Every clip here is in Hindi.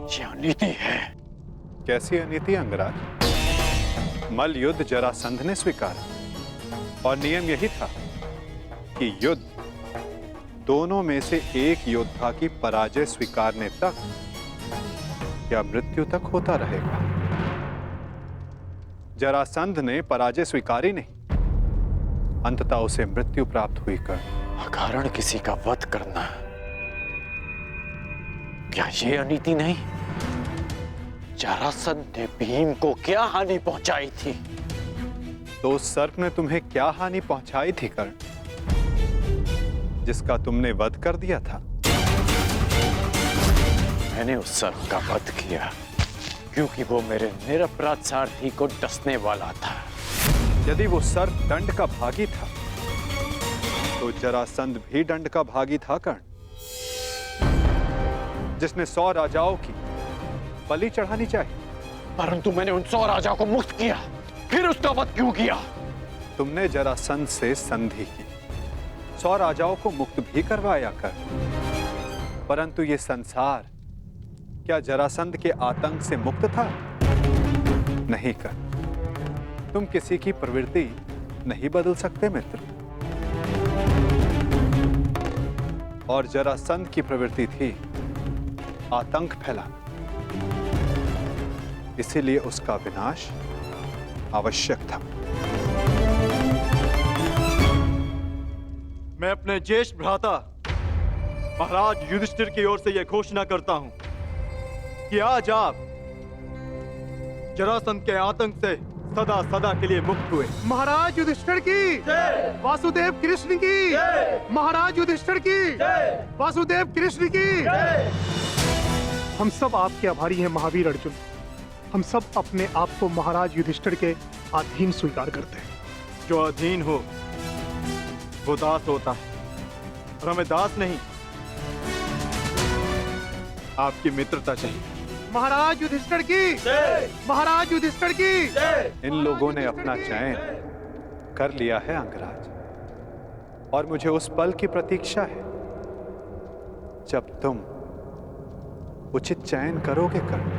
ये अनीति है। कैसी अनीति अंगराज? मल्ल युद्ध जरासंध ने स्वीकारा और नियम यही था कि युद्ध दोनों में से एक योद्धा की पराजय स्वीकारने तक या मृत्यु तक होता रहेगा। जरासंध ने पराजय स्वीकारी नहीं, अंततः उसे मृत्यु प्राप्त हुई कर्ण। अकारण किसी का वध करना, क्या ये अनीति नहीं? जरासंध ने भीम को क्या हानि पहुंचाई थी? तो उस सर्प ने तुम्हें क्या हानि पहुंचाई थी कर्ण, जिसका तुमने वध कर दिया था? मैंने उस सर्प का वध किया क्योंकि वो मेरे निरपराध सारथी को डसने वाला था। यदि वो सर्प दंड का भागी था तो जरासंध भी दंड का भागी था कर्ण, जिसने 100 राजाओं की बलि चढ़ानी चाहिए। परंतु मैंने उन 100 राजाओं को मुक्त किया, फिर उसका वध क्यों किया? तुमने जरासंध से संधि की, 100 राजाओं को मुक्त भी करवाया कर, परंतु ये संसार क्या जरासंध के आतंक से मुक्त था? नहीं कर। तुम किसी की प्रवृत्ति नहीं बदल सकते मित्र। और जरासंध की प्रवृत्ति थी आतंक फैलाना, इसीलिए उसका विनाश आवश्यक था। मैं अपने ज्येष्ठ भ्राता महाराज युधिष्ठिर की ओर से यह घोषणा करता हूं कि आज आप जरासंध के आतंक से सदा सदा के लिए मुक्त हुए। महाराज युधिष्ठिर की जय, वासुदेव कृष्ण की जय, महाराज युधिष्ठिर की जय, वासुदेव कृष्ण की जय। हम सब आपके आभारी हैं महावीर अर्जुन। हम सब अपने आप को महाराज युधिष्ठिर के अधीन स्वीकार करते हैं। जो अधीन हो वो दास होता है, और हमें दास नहीं आपकी मित्रता चाहिए। महाराज युधिष्ठिर की जय, महाराज युधिष्ठिर की जय। इन लोगों ने अपना चयन कर लिया है अंगराज, और मुझे उस पल की प्रतीक्षा है जब तुम उचित चयन करोगे कर्ण।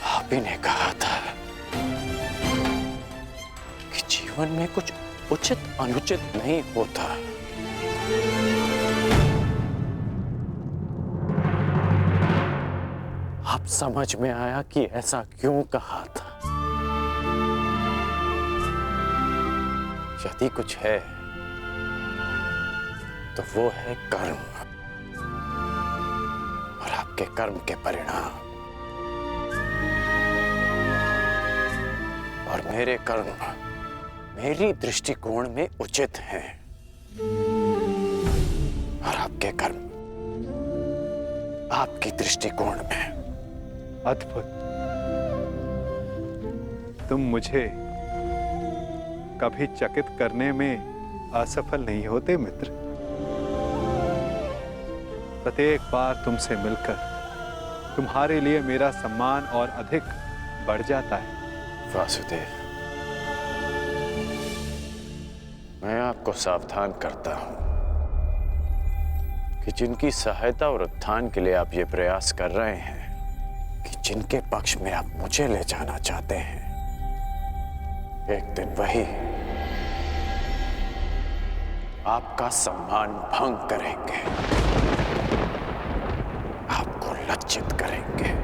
आप ही ने कहा था कि जीवन में कुछ उचित अनुचित नहीं होता। अब समझ में आया कि ऐसा क्यों कहा था। यदि कुछ है तो वो है कर्म, और आपके कर्म के परिणाम। और मेरे कर्म मेरी दृष्टिकोण में उचित हैं, और आपके कर्म आपकी दृष्टिकोण में। अद्भुत। तुम मुझे कभी चकित करने में असफल नहीं होते मित्र। प्रत्येक बार तुमसे मिलकर तुम्हारे लिए मेरा सम्मान और अधिक बढ़ जाता है। वासुदेव, मैं आपको सावधान करता हूं कि जिनकी सहायता और उत्थान के लिए आप ये प्रयास कर रहे हैं, कि जिनके पक्ष में आप मुझे ले जाना चाहते हैं, एक दिन वही आपका सम्मान भंग करेंगे, आपको लज्जित करेंगे।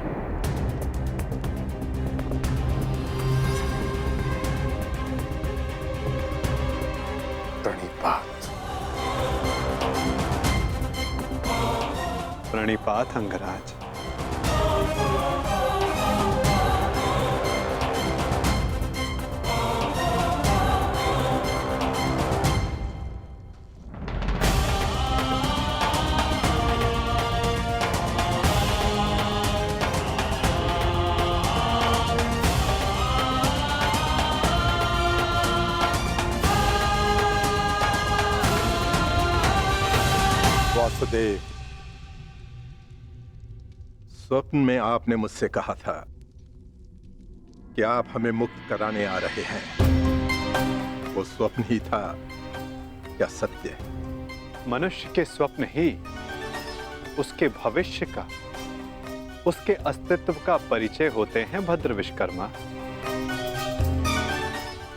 प्रणिपात। प्रणिपात अंगराज। वासुदेव, स्वप्न में आपने मुझसे कहा था कि आप हमें मुक्त कराने आ रहे हैं। वो स्वप्न ही था या सत्य? मनुष्य के स्वप्न ही उसके भविष्य का, उसके अस्तित्व का परिचय होते हैं भद्र विश्वकर्मा।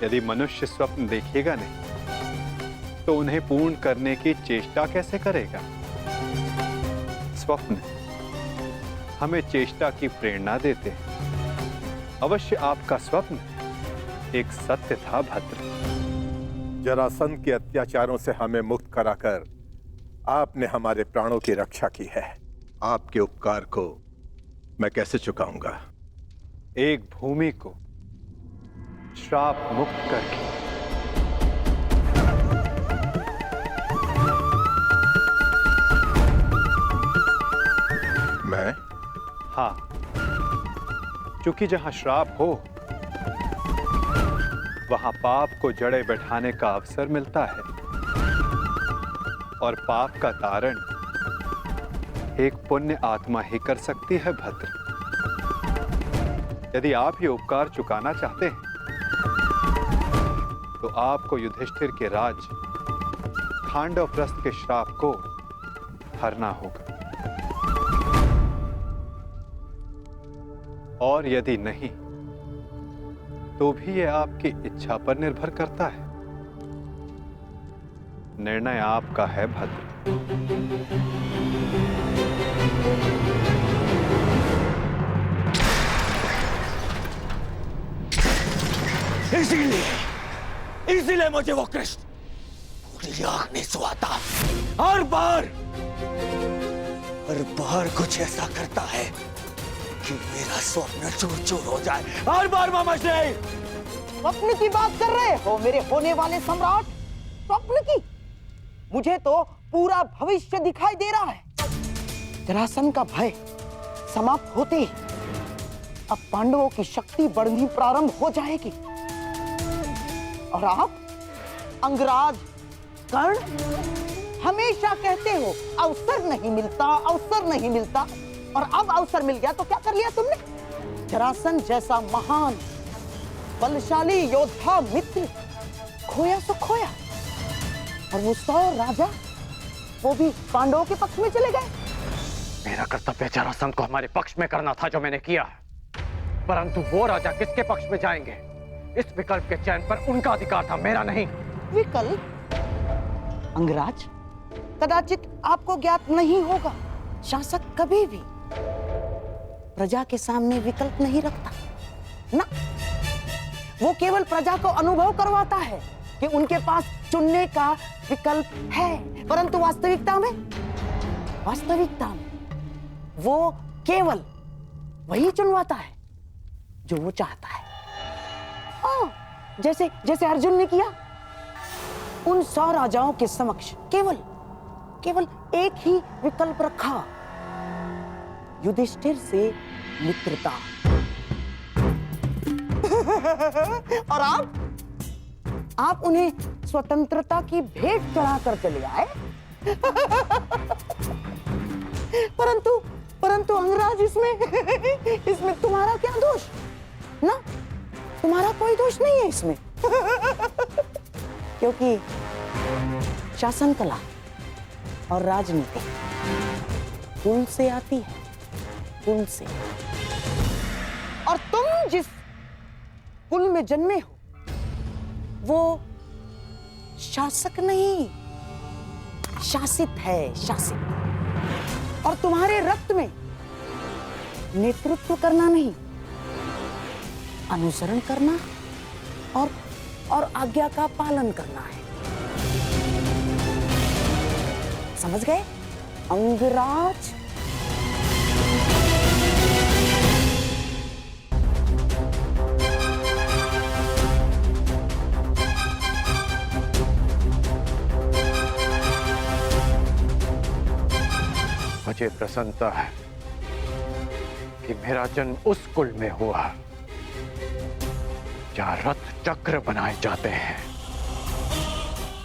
यदि मनुष्य स्वप्न देखेगा नहीं तो उन्हें पूर्ण करने की चेष्टा कैसे करेगा? स्वप्न हमें चेष्टा की प्रेरणा देते हैं। अवश्य आपका स्वप्न एक सत्य था भद्र। जरासंध के अत्याचारों से हमें मुक्त कराकर आपने हमारे प्राणों की रक्षा की है। आपके उपकार को मैं कैसे चुकाऊंगा? एक भूमि को श्राप मुक्त करके। मैं? हाँ, क्योंकि जहां श्राप हो वहां पाप को जड़े बैठाने का अवसर मिलता है और पाप का तारण एक पुण्य आत्मा ही कर सकती है भद्र। यदि आप ये उपकार चुकाना चाहते हैं तो आपको युधिष्ठिर के राज खांडवप्रस्थ के श्राप को हरना होगा, और यदि नहीं तो भी यह आपकी इच्छा पर निर्भर करता है। निर्णय आपका है भद्र। इसीलिए मुझे वो कृष्ण पूरी आंख नहीं सुहाता। हर बार कुछ ऐसा करता है कि मेरा स्वप्न चूर चूर हो जाए। हर बार मामा श्री। स्वप्न की बात कर रहे हो मेरे होने वाले सम्राट? स्वप्न की? मुझे तो पूरा भविष्य दिखाई दे रहा है। जरासंध का भय समाप्त होते ही अब पांडवों की शक्ति बढ़नी प्रारंभ हो जाएगी और आप अंगराज कर्ण हमेशा कहते हो अवसर नहीं मिलता, अवसर नहीं मिलता, और अब अवसर मिल गया तो क्या कर लिया तुमने? जरासंध जैसा महान बलशाली योद्धा मित्र खोया तो खोया, और वो 100 राजा वो भी पांडवों के पक्ष में चले गए। मेरा कर्तव्य जरासंध को हमारे पक्ष में करना था जो मैंने किया, परंतु वो राजा किसके पक्ष में जाएंगे इस विकल्प के चयन पर उनका अधिकार था, मेरा नहीं। विकल्प? अंगराज, कदाचित आपको ज्ञात नहीं होगा, शासक कभी भी प्रजा के सामने विकल्प नहीं रखता ना। वो केवल प्रजा को अनुभव करवाता है कि उनके पास चुनने का विकल्प है, परंतु वास्तविकता में वो केवल वही चुनवाता है जो वो चाहता है। जैसे अर्जुन ने किया। उन 100 राजाओं के समक्ष केवल एक ही विकल्प रखा, युधिष्ठिर से मित्रता। और आप उन्हें स्वतंत्रता की भेंट चढ़ाकर चले आए। परंतु अंगराज, इसमें तुम्हारा क्या दोष? ना, तुम्हारा कोई दोष नहीं है इसमें। क्योंकि शासन कला और राजनीति कुल से आती है, कुल से। और तुम जिस कुल में जन्मे हो वो शासक नहीं, शासित है, शासित। और तुम्हारे रक्त में नेतृत्व करना नहीं, अनुसरण करना और आज्ञा का पालन करना है। समझ गए अंगराज? मुझे प्रसन्नता है कि मेरा जन्म उस कुल में हुआ जहां रथ चक्र बनाए जाते हैं,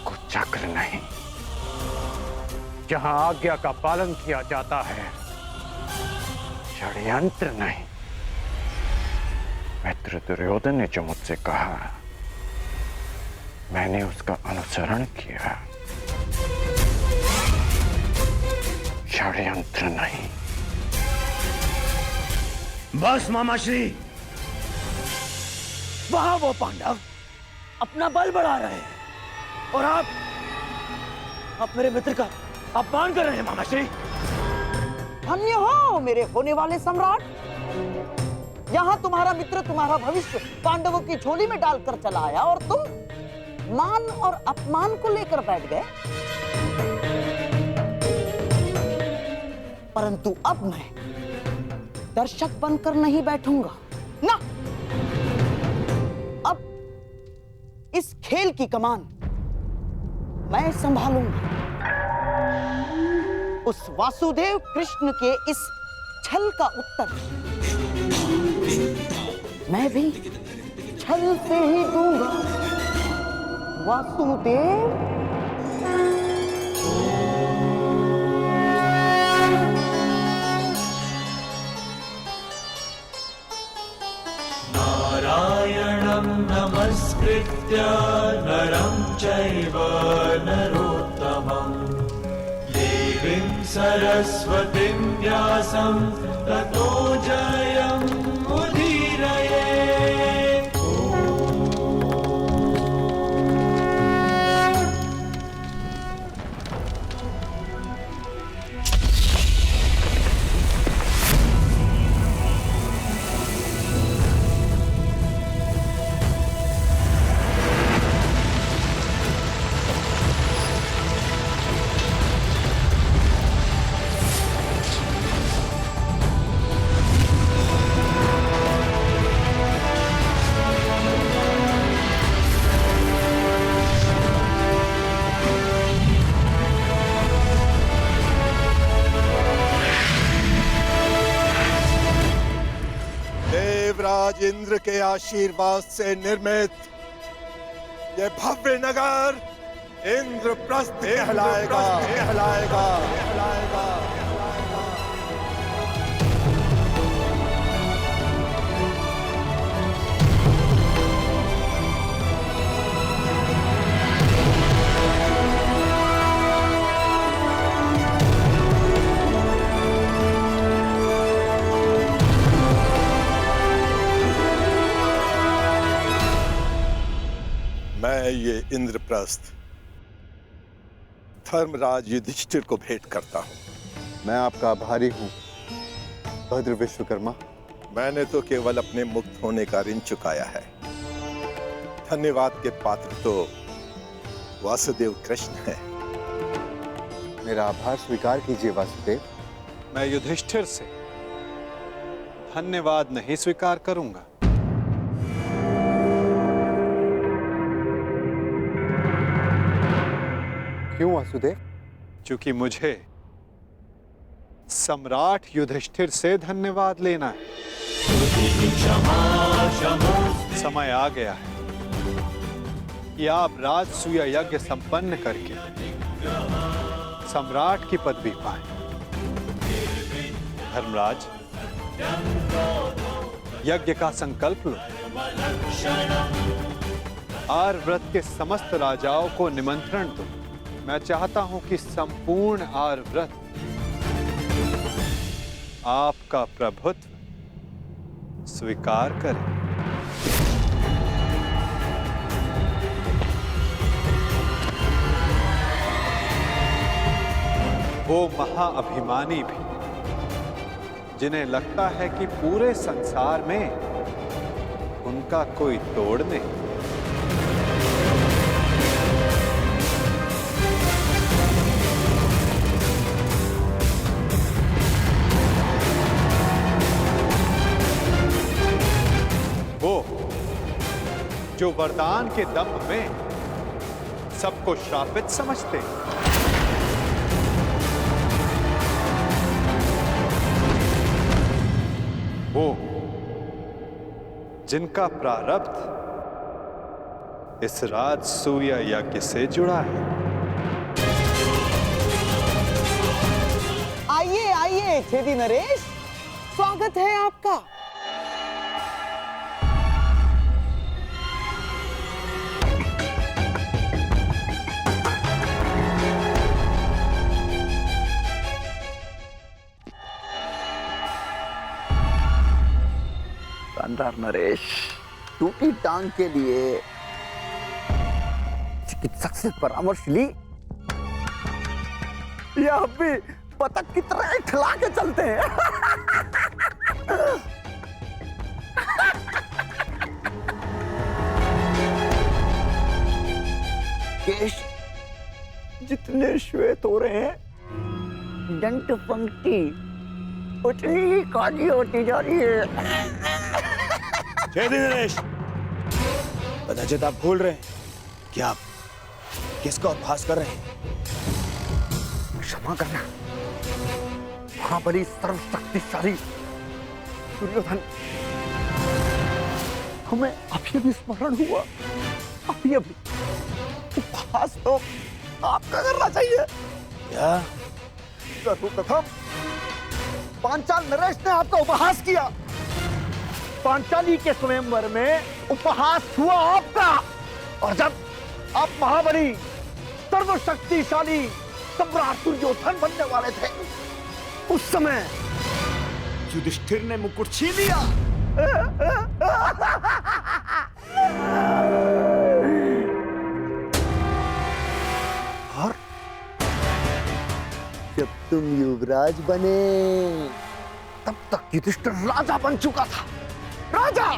कुचक्र नहीं, जहां आज्ञा का पालन किया जाता है, षड्यंत्र नहीं। मित्र दुर्योधन ने जो मुझसे कहा मैंने उसका अनुसरण किया, षड्यंत्र नहीं। बस मामाश्री, वहां वो पांडव अपना बल बढ़ा रहे हैं और आप मेरे मित्र का अपमान कर रहे हैं मामाश्री। धन्य हो मेरे होने वाले सम्राट। यहाँ तुम्हारा मित्र तुम्हारा भविष्य पांडवों की झोली में डालकर चला आया और तुम मान और अपमान को लेकर बैठ गए। परंतु अब मैं दर्शक बनकर नहीं बैठूंगा ना। अब इस खेल की कमान मैं संभालूंगा। उस वासुदेव कृष्ण के इस छल का उत्तर मैं भी छल से ही दूंगा। वासुदेव नारायणं नमस्कृत्य नरं चैव नरोत्तमं देवीं सरस्वतीं व्यासं ततो जयं मुदीरये। देवराज इंद्र के आशीर्वाद से निर्मित ये भव्य नगर इंद्रप्रस्थ कहलाएगा। मैं ये इंद्रप्रस्थ धर्मराज युधिष्ठिर को भेंट करता हूं। मैं आपका आभारी हूं भद्र विश्वकर्मा। मैंने तो केवल अपने मुक्त होने का ऋण चुकाया है। धन्यवाद के पात्र तो वासुदेव कृष्ण है। मेरा आभार स्वीकार कीजिए वासुदेव। मैं युधिष्ठिर से धन्यवाद नहीं स्वीकार करूंगा। क्यों वासुदेव? क्योंकि मुझे सम्राट युधिष्ठिर से धन्यवाद लेना है। समय आ गया है कि आप राजसूय यज्ञ संपन्न करके सम्राट की पदवी पाएं। धर्मराज, यज्ञ का संकल्प लो। आर्यव्रत के समस्त राजाओं को निमंत्रण दो। मैं चाहता हूं कि संपूर्ण आर्यव्रत आपका प्रभुत्व स्वीकार करे। वो महाअभिमानी भी जिन्हें लगता है कि पूरे संसार में उनका कोई तोड़ नहीं। वो जो वरदान के दम में सबको श्रापित समझते हैं। वो जिनका प्रारब्ध इस राजसूय यज्ञ से जुड़ा है। आइए आइए छेदी नरेश, स्वागत है आपका। यार नरेश, टूटी टांग के लिए चिकित्सक से परामर्श ली या अब भी बतख की तरह ठिला के चलते हैं? केश जितने श्वेत हो रहे हैं, दंत पंक्ति उतनी ही काली होती जा रही है। छेदी नरेश, कदाचित आप भूल रहे हैं कि आप किसका उपहास कर रहे हैं। क्षमा करना महाबली सर्वशक्तिशाली दुर्योधन, हमें अभी भी स्मरण हुआ, अभी उपहास तो आपका करना चाहिए। क्या? सर्वप्रथम पांचाल नरेश ने आपका उपहास किया, पांचाली के स्वयंवर में उपहास हुआ आपका, और जब आप महाबली सर्वशक्तिशाली सम्राट दुर्योधन बनने वाले थे, उस समय युधिष्ठिर ने मुकुट छीन लिया। और जब तुम युवराज बने, तब तक युधिष्ठिर राजा बन चुका था। राजा!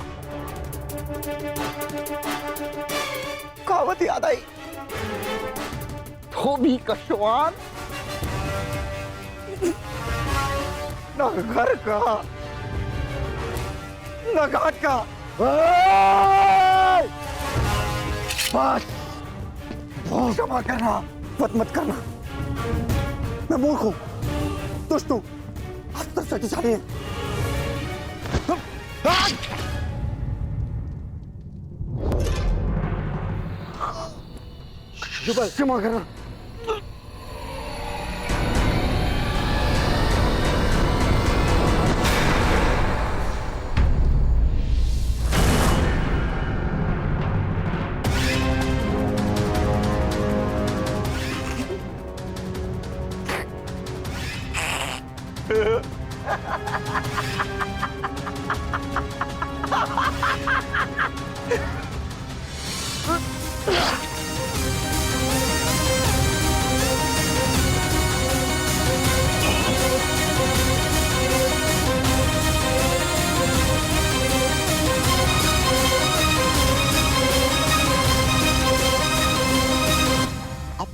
कहावत याद आई, धोबी का श्वान न घर का न घाट का। बस क्षमा करना, मत करना, मैं मूर्ख हूं, दुष्ट हूं, अस्त्र शक्तिशाली है। क्षमा करना।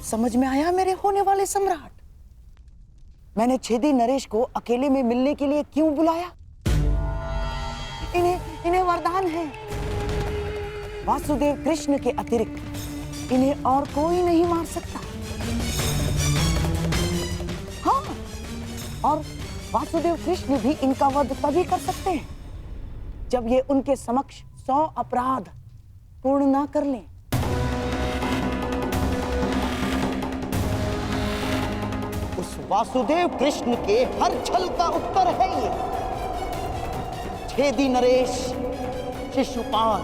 समझ में आया मेरे होने वाले सम्राट, मैंने छेदी नरेश को अकेले में मिलने के लिए क्यों बुलाया? इन्हें वरदान है, वासुदेव कृष्ण के अतिरिक्त इन्हें और कोई नहीं मार सकता। हाँ, और वासुदेव कृष्ण भी इनका वध तभी कर सकते हैं जब ये उनके समक्ष 100 अपराध पूर्ण ना कर लें। उस वासुदेव कृष्ण के हर छल का उत्तर है ये छेदी नरेश शिशुपाल।